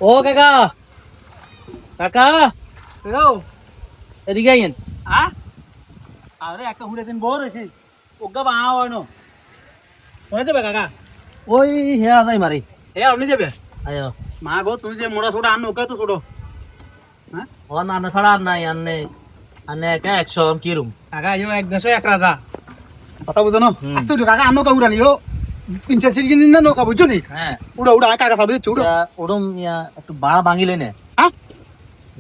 ও কাকা, কাকা এদিকে আইন। আরে একটা হুড়ে দিন বড় হয়েছে ওগা বাঁ হয় না মনে যাবে কাকা ওই হেয়া যাই মারি। হে আপনি যাবে আয়ো মা গো তুমি যে মোড়া ছোটা আন ওকে তো ছোট হ্যাঁ ও না না ছাড়া আর নাই আনে আনে একা 100 কি রুম। কাকা ইও এক দেশে এক রাজা কথা বুঝো না আস্তে উঠো কাকা আনো কাউরানি ইও 3-4 দিন না নৌকা বুঝছো নি হ্যাঁ উড়া উড়া কাকা সাবি দিচ্ছ উড়ো ওরম ইয়া একটু বাড়া ভাঙিলে নে। হ্যাঁ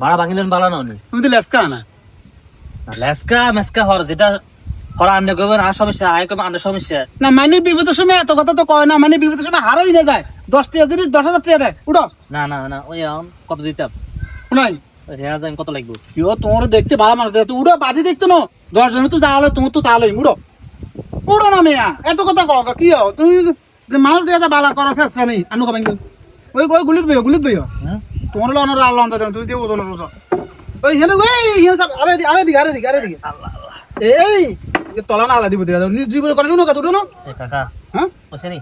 বাড়া ভাঙিলেন বালা না উনি তুমি তো লেসকা না লেসকা মেসকা হর যেটা হর আন্নে কইবেন আর সমস্যা আয় কইবেন আন্নে সমস্যা। না মানে বিপদের সময় এত কথা তো কয় না মানে বিপদের সময় হারই না যায় 10 টাকা জিনিস 10,000 টাকা দেয় উড়ো না না না ওই এখন কত দিতাম শুনাই হেয়া যাই কত লাগবে। ইও তোমার দেখতে ভালো মানুষ তুই উড়ো বাদি দেখতো না 10 জন তো যাওয়ালে তুমি তো তাহলে উড়ো উড়ো না মেয়া এত কথা কও কি হও তুমি যে মানুষ দেখা বালা করা শেষ আমি আনু কবেন ওই ওই গুলিত বইও হ্যাঁ তোমার লো অনর আল্লাহ আন্দাজ তুই দিয়ে ওজন ওজন ওই হেনে ওই হেনে সব আরে দিকে এই তলা না আলা দিব দিয়া নিজ জীবন করে নৌকা তুড়ো না এ কাকা হ্যাঁ ওসেনি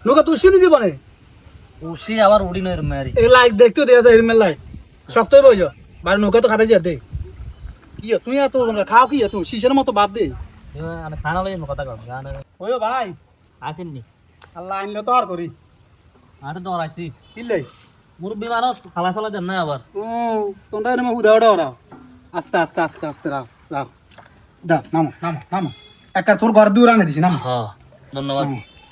নৌকা তুই শুনি জীবনে উসি আবার উড়ি নয় মারি। এই লাইক দেখতে দেয়া যায় এরমেল লাই শক্ত বইও বাড়ি নৌকা তো খাতে যা দে কি তুই এত খাও কি তুই শিশের মতো বাদ দে আমি খানা লই কথা কম গানা ওই ভাই আসেননি আল্লাহ আনলে তো আর করি আরে তো আইছি কিলে মুরব্বি মানুষ খালা চালা দেন না আবার। ও তোমরা এরম উদা ওরা আস্তে আস্তে আস্তে আস্তে রাও রাও দা নামো একটা তোর ঘর দূর আনে দিছি নামো হ্যাঁ ধন্যবাদ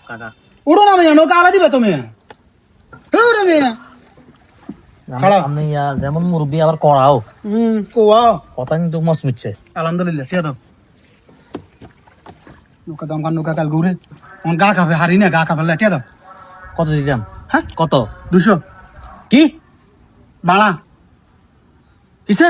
কাকা। উড়ো না মেয়ে নৌকা আলা দিবে তুমি রে মেয়ে খাড়া। আপনি ইয়া যেমন মুরব্বি আবার করাও কোয়া কথা কিন্তু মস মিটছে। আলহামদুলিল্লাহ ঠিক দাও নৌকা কাল ঘুরে অন গা খাবে হারি না গা খাবে লেটিয়া দাও কত দিতাম হ্যাঁ কত 200 কি বাড়া কিসে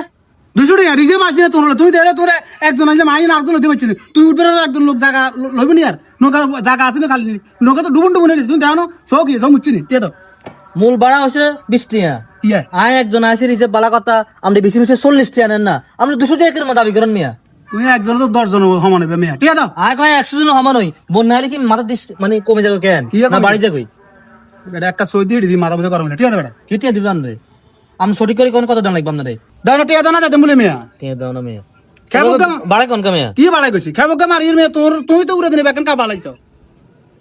200 টাকা রিজে মাছ দিলে তোর তুই দেড়ে তোর একজন আইলে মাইন আরেকজন লইতে পারছিস তুই উঠবে না একজন লোক জায়গা লইবি নি আর নৌকা জায়গা আছে না খালি নৌকা তো ডুবুন গেছে তুমি দেখো না সব কি সব মুচ্ছি নি টিয়া দাও মূল ভাড়া হচ্ছে 20 টাকা। ইয়া আয় একজন আছে রিজে বালা কথা আমরা বেশি বেশি 40 টাকা নেন না আমরা 200 টাকা করে দাবি করেন মিয়া। তুমি একজন তো 10 জন সমান হবে মেয়া টিয়া দাও আয় কয় 100 জন সমান হই বন্যা হলে কি মাথা দিস মানে কমে যাবে কেন ইয়া না কমে বাড়ি যাবই এটা একটা সই দিয়ে দিদি মাথা বুঝে করবে না টিয়া দাও বেটা কি টিয়া দিবেন রে আমি সঠিক করে কোন কত দাম লাগবে আপনারে দাও না টিয়া দাও না যাতে মুলে মেয়া টিয়া দাও না মিয়া খেবো বাড়া কোন কামে কি বাড়াই গেছি খেবো মারির মেয়ে তোর তুই তো উড়ে দিনে বেকান কা বালাইছ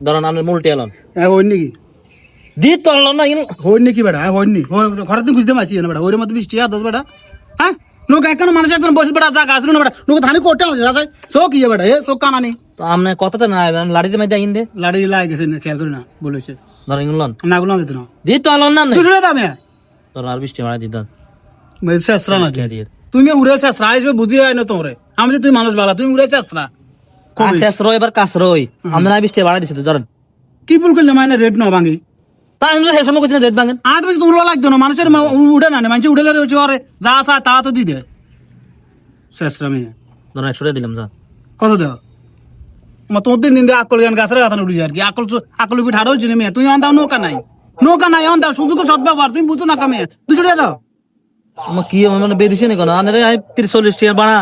ধরুন আমরা মূল টিয়া লন হইন নাকি দি তরল না ইন হইন নাকি বেটা হইন নি ঘরের দিন খুঁজতে মাছি না বেটা ওর মধ্যে 20 টাকা 10 বেটা হ্যাঁ নৌকা একখানে মানুষ একজন বসে বেটা জায়গা আসলো না বেটা নৌকা ধানি কোটে আছে রাজাই সো কি বেটা এ সো কানানি তো আমনে কথাতে না আইবেন লাড়িতে মাইতে আইন দে লাড়ি লাই গেছে না খেয়াল করি না বলেছে ধরুন ইন লন না গুলো দিত না দি তরল না নাই 200 টাকা দামে ধরুন আর 20 টাকা বাড়া দিতাম মেয়ে শেষরা না দিয়ে তুমি উড়ে শেষরা আসবে বুঝি হয় না তোমরে আমি যে তুই মানুষ বালা তুমি উড়ে শেষরা শেষ রই এবার কাছ রই আমরা 20 টাকা বাড়া দিছি তো ধরুন কি ভুল করলে মানে রেট না ভাঙি তা আমি সেই সময় কইছিনা রেট ভাঙেন আর তুমি তোমরা লাগতো না মানুষের উড়ে না মানুষ উড়ে গেলে ওরে যা চা তা তো দি দে শেষরা মেয়ে ধরুন 100 টাকা দিলাম যা কত দেও তোর দিন দিন আকল জ্ঞান গাছের গাথা উঠে যায় আর কি আকল উঠে ঠাড়া হচ্ছে মেয়ে তুমি অন্দাও নৌকা নাই অন্দাও সুযোগ সদ ব্যবহার তুমি বুঝো না কামে 200 টাকা দাও আমার কি মানে বেরিছে না কোন আরে 30 টাকা বাড়া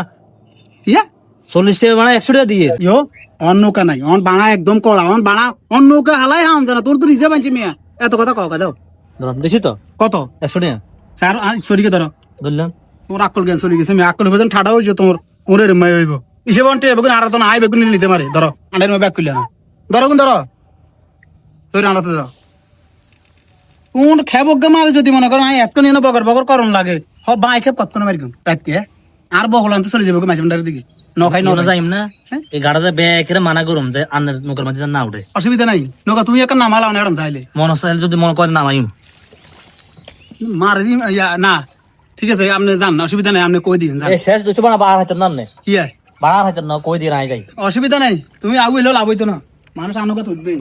ইয়া 40 টাকা বাড়া 100 টাকা দিয়ে ইয়ো অন নৌকা নাই অন বাঙা একদম কড়া অন বাঙা অন নৌকা হালাই হাম জানা তোর তো রিজে বানছি মেয়ে এত কথা কও দাও ধরুন দিছি তো কত 100 টাকা স্যার সরিকে ধরো ধরলাম তোর আকল জ্ঞান চলে গেছে মেয়ে আকল বেতন ঠাড়া হয়েছে তোমার ওরে রে মেয়ে হইব ইসে বন্টে বেগুন আর তো না আই বেগুন নিতে পারে ধরো আন্ডার মে ব্যাক করলে না ধরো কোন ধরো তোর আনাতে দাও কোন খেবক মারে যদি মনে করো আই এত নিয়ে বগর বগর করন লাগে হ বাই খেপ কত না মারিগুন রাতে আর বগলান তো চলে যাবে মাঝমন্ডারের দিকে ন খাই ন যাইম না এই গাড়া যায় ব্যাকেরে মানা করুম যে আন্নের নৌকার মাঝে না উঠে অসুবিধা নাই নৌকা তুমি একটা নামালাও না এরম তাইলে মনে চাইলে যদি মনে করে নামাইম মারে দিন না ঠিক আছে আপনি যান না অসুবিধা নাই আপনি কই দিন এই শেষ 200 বাড়া বাড়া হাইতেন না নে কি বাড়া হাইতেন না কই দিয়ে নাই যাই অসুবিধা নাই তুমি আগুইলেও লাভ হইতো না মানুষ আনুকা তুলবেই